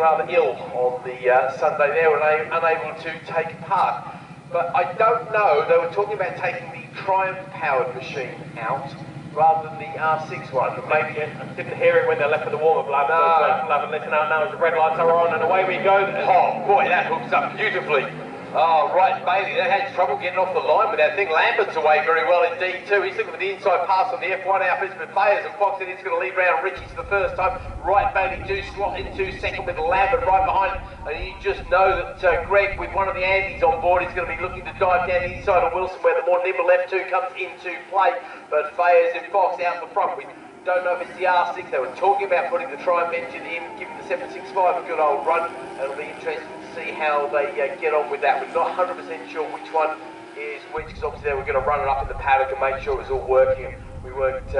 rather ill on the Sunday there and unable to take part. But I don't know, they were talking about taking the Triumph-powered machine out rather than the R6 one. Maybe I didn't hear it when they left for the warm-up lab. No. Lab and listen out now as the red lights are on and away we go. Oh boy, that hooks up beautifully. Oh, right, Bailey, they had trouble getting off the line with that thing. Lambert's away very well indeed too. He's looking for the inside pass on the F1 outfits, but Bayers and Fox, it's going to lead round Richie for the first time. Right, Bailey do slot into second with Lambert right behind him. And you just know that Greg, with one of the Andys on board, is going to be looking to dive down the inside of Wilson, where the more nimble F2 comes into play. But Bayers and Fox out the front. We don't know if it's the R6. They were talking about putting the Triumph engine in, giving the 765 a good old run. It'll be interesting to see how they get on with that. We're not 100% sure which one is which, because obviously they were going to run it up in the paddock and make sure it was all working. We weren't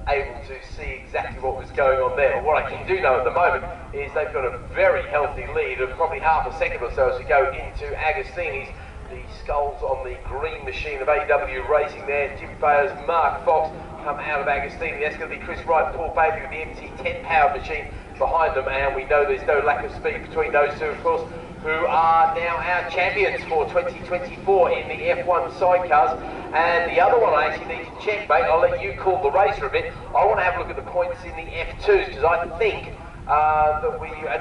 able to see exactly what was going on there. But what I can do know at the moment is they've got a very healthy lead of probably half a second or so as we go into Agostini's. The skulls on the green machine of AW Racing there. Jim Bayers, Mark Fox come out of Agostini. That's going to be Chris Wright and Paul Bailey with the MT10 powered machine behind them, and we know there's no lack of speed between those two, of course, who are now our champions for 2024 in the F1 Sidecars. And the other one I actually need to check, mate, I'll let you call the racer a bit. I want to have a look at the points in the F2s, because I think that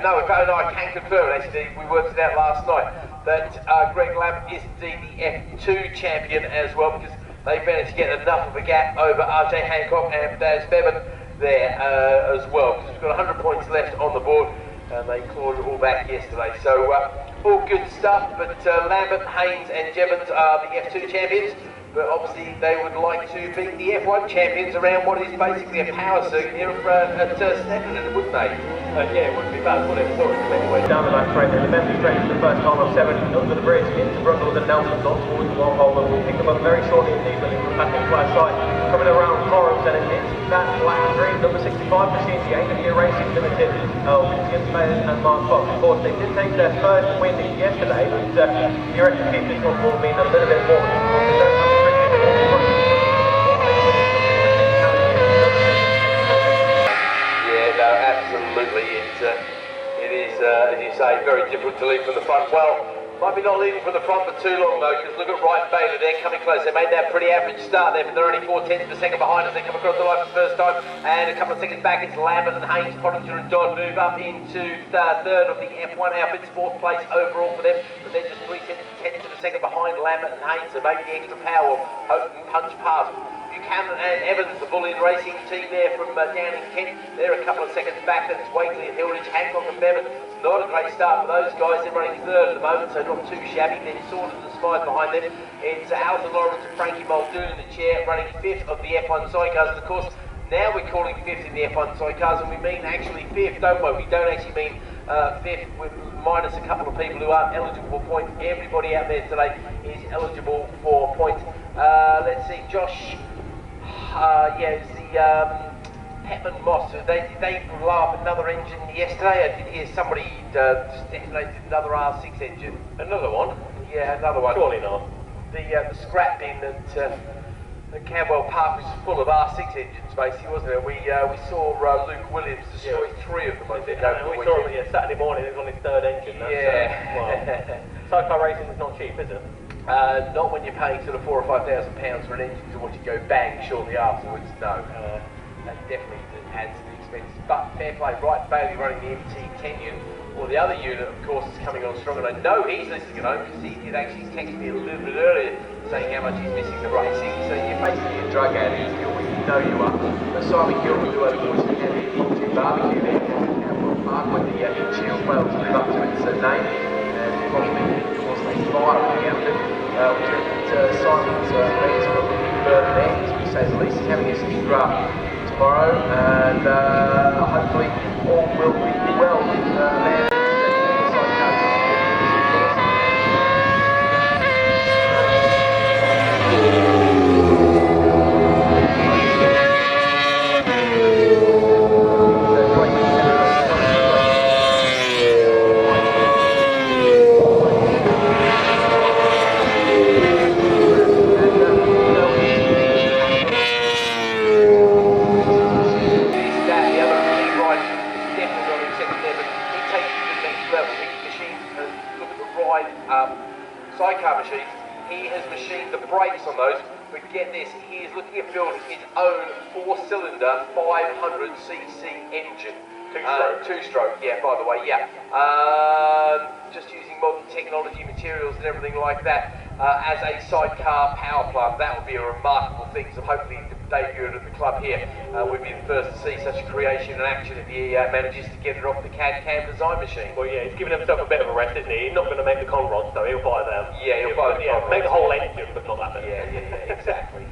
I can confirm it, actually, we worked it out last night, that Greg Lambert is indeed the F2 champion as well, because they managed to get enough of a gap over RJ Hancock and Daz Bevan there as well, because we've got 100 points left on the board, and they clawed it all back yesterday. So all good stuff, but Lambert, Haynes and Jevons are the F2 champions. But obviously they would like to beat the F1 champions around what is basically a power circuit here at Snetterton, wouldn't they? Yeah, it wouldn't be bad, would it? Sort of anyway. Down the back straight there, the Bemsee straight for the first time of 7, under the bridge, into Brundles and Nelson, not towards the one hole, but we'll pick them up very shortly indeed when we're back into our side. Coming around Corrals and it's that black and green, number 65 machine, the AW Racing Limited, with Jim Bayers and Mark Fox. Of course, they did take their first win yesterday, but you reckon this one will mean a little bit more. Absolutely, it is, as you say, very difficult to lead from the front. Well, might be not leading from the front for too long though, because look at Wright Bailey, they're coming close. They made that pretty average start there, but they're only 4/10 of a second behind as they come across the line for the first time. And a couple of seconds back, it's Lambert and Haynes, Pottinger and Dodd move up into third of the F1 outfits, fourth place overall for them, but they're just 3/10 of a second behind Lambert and Haynes, so maybe the extra power will hope and punch past. Buchanan and Evans, the Bullion Racing team there from down in Kent, they're a couple of seconds back. That's Wakely and Hilditch, Hancock and Bevan. Not a great start for those guys. They're running third at the moment, so not too shabby. Then Saunders and Spies behind them. It's Alton Lawrence and Frankie Muldoon in the chair, running fifth of the F1 Sidecars. And of course, now we're calling fifth in the F1 Sidecars, and we mean actually fifth, don't we? We don't actually mean fifth with minus a couple of people who aren't eligible for points. Everybody out there today is eligible for points. Let's see, Josh. It's the Petman Moss. They blow up another engine yesterday. I did hear somebody detonated another R6 engine. Another one? Yeah, another one. Surely not. The scrap bin at Camberwell Park was full of R6 engines, basically, wasn't it? We saw Luke Williams destroy 3 of them. I think. We saw him Saturday morning. It was on his 3rd engine. Sidecar racing is not cheap, is it? Not when you're paying sort of £4,000 or £5,000 for an engine to watch it go bang shortly afterwards. No, that definitely adds to the expenses. But fair play, Wright Bailey running the MT10 unit. Well, the other unit, of course, is coming on strong, and I know he's listening at home because he did actually text me a little bit earlier saying how much he's missing the racing. So you're basically a drug addict, you know you are. But Simon Gilbert, who unfortunately had the impromptu barbecue there at Camberwell Park when the Shield failed to live up to its name, and probably there wasn't a fire in the outfit. Simon's legs are a little bit further there, as we say the least. He's having a skin graft tomorrow, and hopefully all will be well with man. level. He machined, look at the ride sidecar machines. He has machined the brakes on those. But get this, he is looking at building his own 4-cylinder 500cc engine. Two-stroke, yeah, by the way, yeah. Just using modern technology, materials and everything like that as a sidecar power plant. That would be a remarkable thing, so hopefully he could debut it at the club here. We'd be the first to see such a creation in action if he manages to get it off the CAD-CAM design machine. Well, yeah, he's giving himself a bit of a rest, isn't he? He's not going to make the con rods, so he'll buy them. Yeah, he'll buy the con rods. Make the whole engine, but not that bit. Yeah, exactly.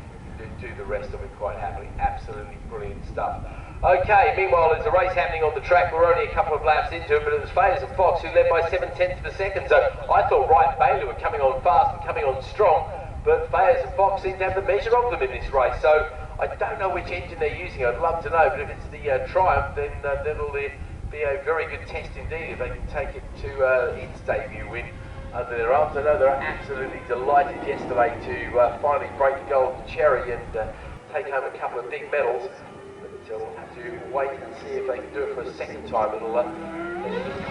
Do the rest of it quite happily. Absolutely brilliant stuff. Okay, meanwhile there's a race happening on the track. We're only a couple of laps into it, but it was Fayers and Fox who led by 7/10 of a second. So I thought Wright and Bailey were coming on fast and coming on strong, but Fayers and Fox seem to have the measure of them in this race. So I don't know which engine they're using. I'd love to know, but if it's the Triumph, then that'll be a very good test indeed if they can take it to its debut win under their arms. I know they're absolutely delighted yesterday to finally break the golden cherry and take home a couple of big medals. But we'll have to wait and see if they can do it for a second time. It'll be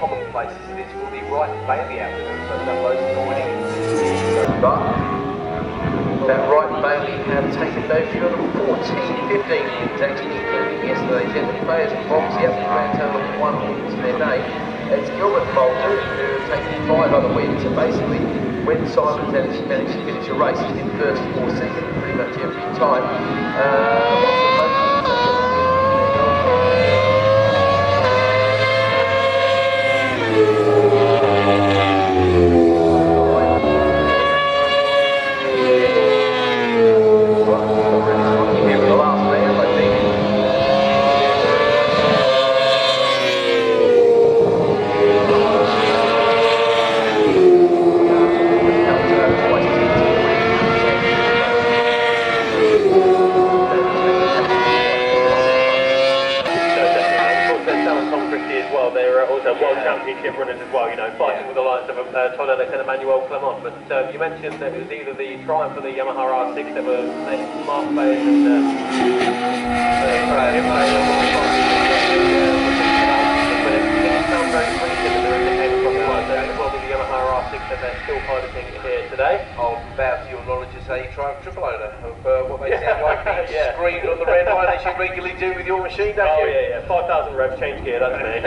commonplace as it is. Will be Wright and Bailey out there, so those are winning so far. That Wright and Bailey have taken those 14-15 wins actually, including yesterday's effort. Fayers and Fox, yep, a grand total of 1 win to their name. It's Gilbert and Bolton who have taken 5 other wins, and basically when Simon's managed to finish a race, he's been first or second pretty much every time. Runners as well, you know, fighting with the likes of Tonelli and Emmanuel Clement. But you mentioned that it was either the Triumph or the Yamaha R6 that were Mark Fayers and but it didn't sound very pleasing that they're in the came across the line. So it's probably the Yamaha R6 that they're still piloting here today. I'll bow to your knowledge as a Triumph triple owner of what they sound like being screened on the red line as you regularly do with your machine, don't you? Oh yeah, 5,000 revs change gear, that's me.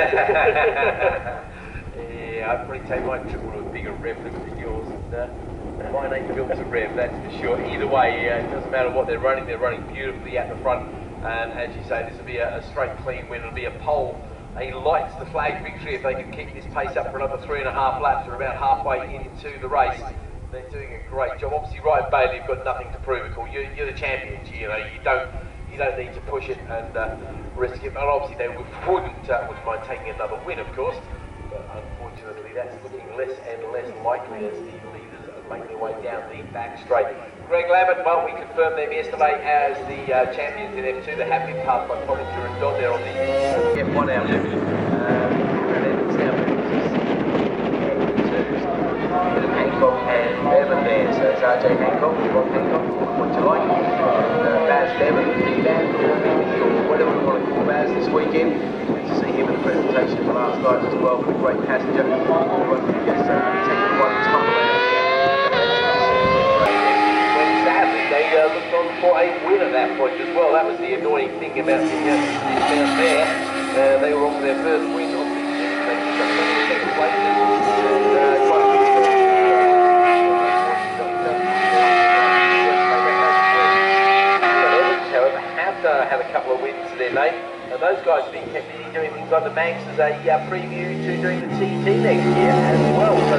Yeah, I'd probably take my triple to a bigger rev than yours, and mine ain't built to rev, that's for sure. Either way, it doesn't matter what they're running beautifully at the front, and as you say, this will be a straight clean win. It'll be a pole, a lights the flag victory if they can keep this pace up for another 3.5 laps. We're about halfway into the race. They're doing a great job. Obviously, Wright and Bailey have got nothing to prove. You're the champions. You know, you don't need to push it and risk it. And obviously, they wouldn't mind taking another win, of course. But unfortunately, that's looking less and less likely as the leaders make their way down the back straight. Greg Lambert, well, we confirmed them yesterday as the champions in F2. They have been passed by Pottinger and Dodd there on the F1 outfit. And then it's now Hancock and Bevan there. So it's RJ Hancock, Rob Hancock, what you like. And Baz Bevan, B-Band, or whatever we want to call Baz this weekend. To see him in the presentation last night as well, with a great passenger. Taking one ton sadly, they looked on for a win at that point as well. That was the annoying thing about the down there. They were on their first win on the season. They took up 20 second places. However, have had a couple of wins to their name. And those guys have been kept busy doing things like the Manx as a preview to doing the TT next year as well. So,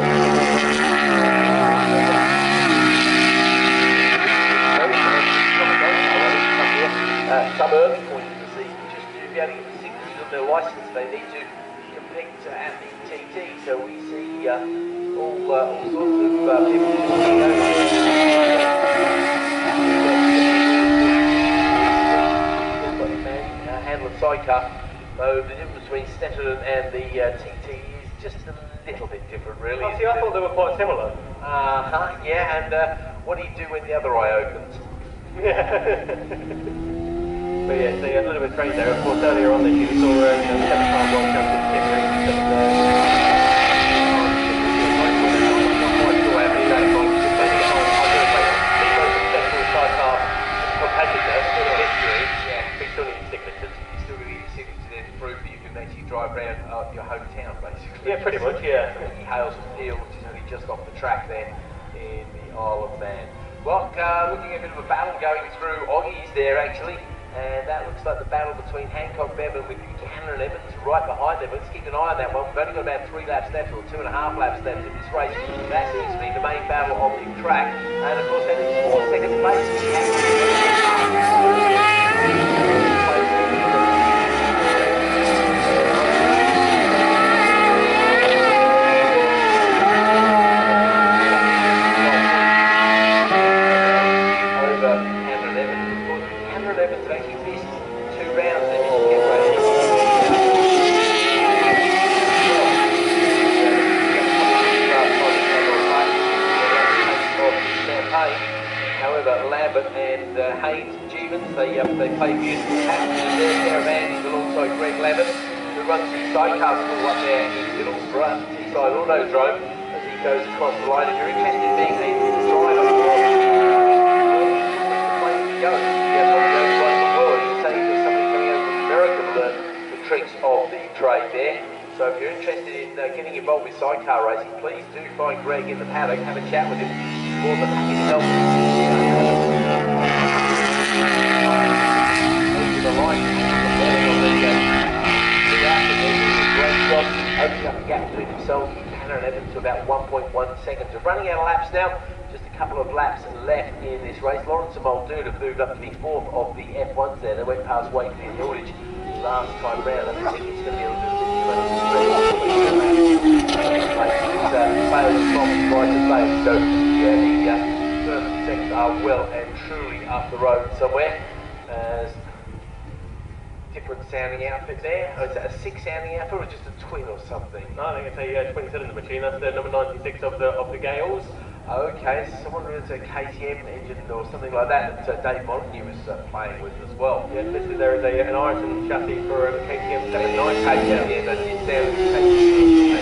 some early points of the season, just to be able to get the signatures on their licence, they need to compete at the TT. So we see all sorts of people coming over. Handler sidecar, so the difference between Snetterton and the TT is just a little bit different, really. See, I thought they were quite similar. Yeah, and what do you do when the other eye opens? Yeah. But yeah, so a little bit strange there. Of course, earlier on this year we saw 7-time world champion Tim Reed. Yeah, pretty much, yeah. Hales and Peel, which is only just off the track there in the Isle of Man. Well, looking at a bit of a battle going through Oggies there actually, and that looks like the battle between Hancock Bevan with Buchanan and Evans right behind them. Let's keep an eye on that one. We've only got about 3 laps left, or 2.5 laps left in this race. That seems to be the main battle of the track, and of course that is for second place. They play beautiful patterns in their caravans, and also Greg Levin, who runs the Sidecars up there in Middlesbrough, Teesside Autodrome, as he goes across the line. If you're interested in being a driver for the place to go, you say there's somebody coming over from America to learn the tricks of the trade there. So if you're interested in getting involved with sidecar racing, please do find Greg in the paddock, have a chat with him. More than happy to help the line great job opening up a gap between themselves and Buchanan and Evans to about 1.1 seconds. We're running out of laps now, just a couple of laps left in this race. Lawrence and Muldoon have moved up to be 4th of the F1s there. They went past Wakely and Hilditch last time round. I think it's going to be a little bit so yeah, the first and second are well and truly up the road somewhere. Different sounding outfit there. Oh, is that a 6 sounding outfit or just a twin or something? No, I think it's a twin cylinder machine. That's the number 96 of the Gales. Okay, so someone it's a KTM engine or something like that that Dave Montague was playing with as well. Yeah, listed there is an Ironton chassis for a KTM 79. KTM, yeah, but it sounds KTM.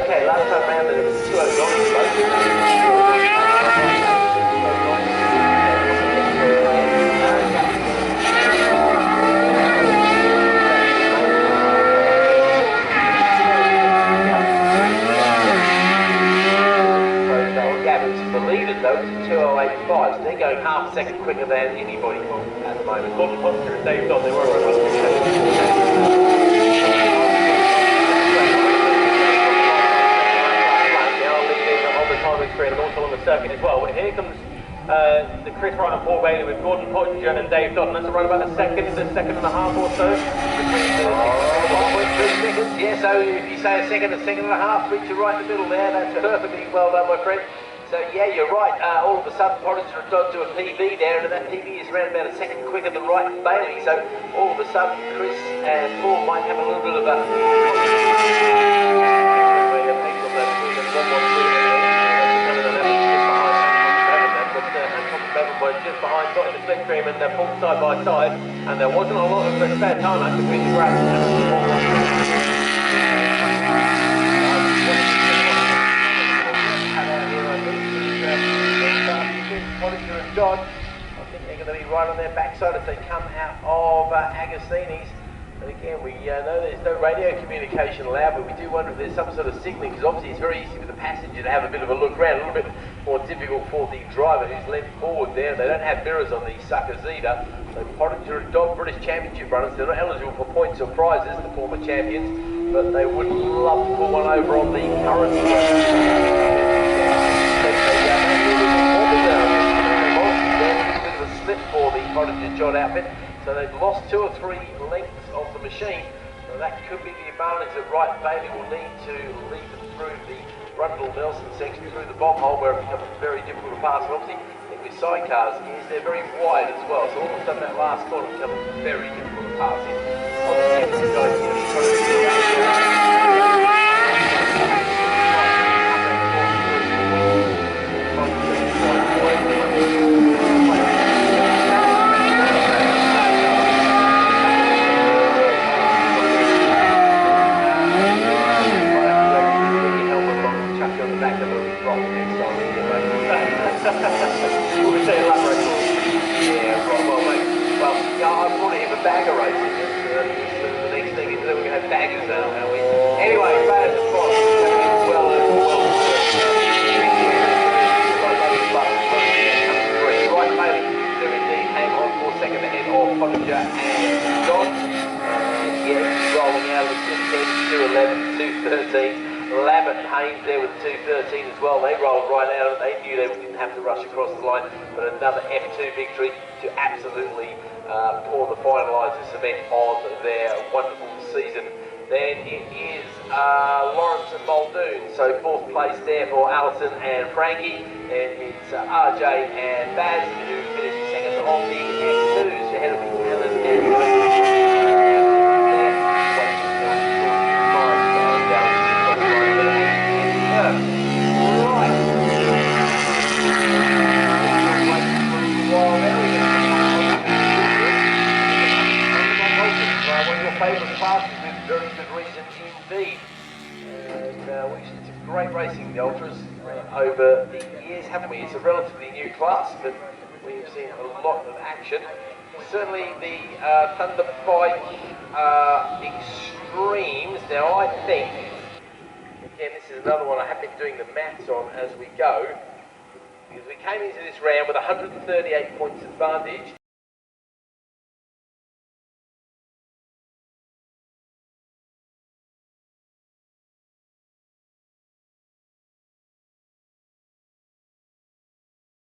Okay, last time round it was 209. Though it's 2:08.5, so they're going half a second quicker than anybody at the moment. Gordon Pottinger and Dave Dodd, they were around on the timing screen and also on the circuit as well. But here comes the Chris Wright and Paul Bailey with Gordon Pottinger and Dave Dodd, and that's around about a second and a half or so. 1.3 seconds, yeah, so if you say a second and a half, reach you right in the middle there, that's perfectly well done, my friend. So yeah, you're right, all of a sudden Pottinger and Dodd do a PB there, and that PB is around about a second quicker than Wright and Bailey, so all of a sudden Chris and Paul might have a little bit of a just behind, got in the slipstream, and they're pulled side by side, and there wasn't a lot of spare time actually between the grass Pottinger and Dodd. I think they're going to be right on their backside as they come out of Agostini's. But again, we know there's no radio communication allowed, but we do wonder if there's some sort of signalling, because obviously it's very easy for the passenger to have a bit of a look around, a little bit more difficult for the driver who's leant forward there. They don't have mirrors on these suckers either. So Pottinger and Dodd, British Championship runners, they're not eligible for points or prizes, the former champions, but they would love to pull one over on the current slip for the Pottinger John outfit. So they've lost 2 or 3 lengths of the machine. So that could be the advantage that Wright and Bailey will need to lead them through the Rundle-Nelson section, through the bomb hole, where it becomes very difficult to pass. And obviously, with sidecars, they're very wide as well. So all of a sudden, that last corner becomes very difficult to pass in. Obviously, the guys here trying to do that. We'll be saying lap record. Yeah, right, well, mate, well, yeah, I brought it in for bagger racing. The next thing is that we're going to have baggers now, aren't we? Anyway, baggers and spots, well, right, Bailey, do indeed hang on for a second ahead of Pottinger and John. Yeah, rolling out of the 210, 211, 213. Labatt and Haynes there with 213 as well. They rolled right out of it. They knew they didn't have to rush across the line, but another F2 victory to absolutely pour the finalisers cement on their wonderful season. Then it is Lawrence and Muldoon. So fourth place there for Alison and Frankie. And it's RJ and Baz who finished second on the F2s ahead of Helen and favourite classes with very good reason indeed. And we've seen some great racing, the Ultras, over the years, haven't we? It's a relatively new class, but we've seen a lot of action. Certainly the Thunder Bike Extremes. Now I think, again, this is another one I have been doing the maths on as we go, because we came into this round with 138 points advantage.